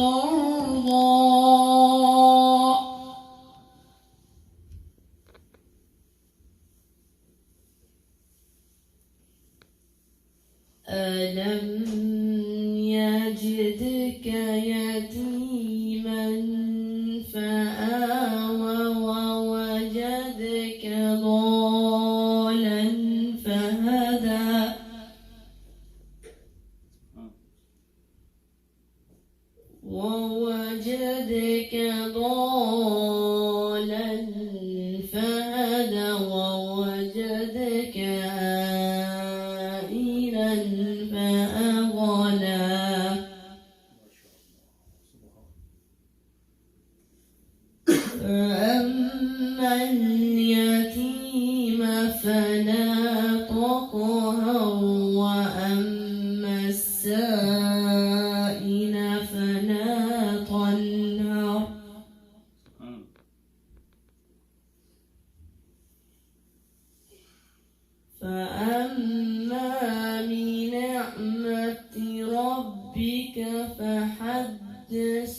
ترضى ألم يجدك يتيما فآوى ووجدك ضالا فهدى ووجدك ضالا فهدى ووجدك عائلا فأغنى فأما اليتيم فلا تقهر وأما السائل فلا تنهر فأما بنعمة ربك فحدث.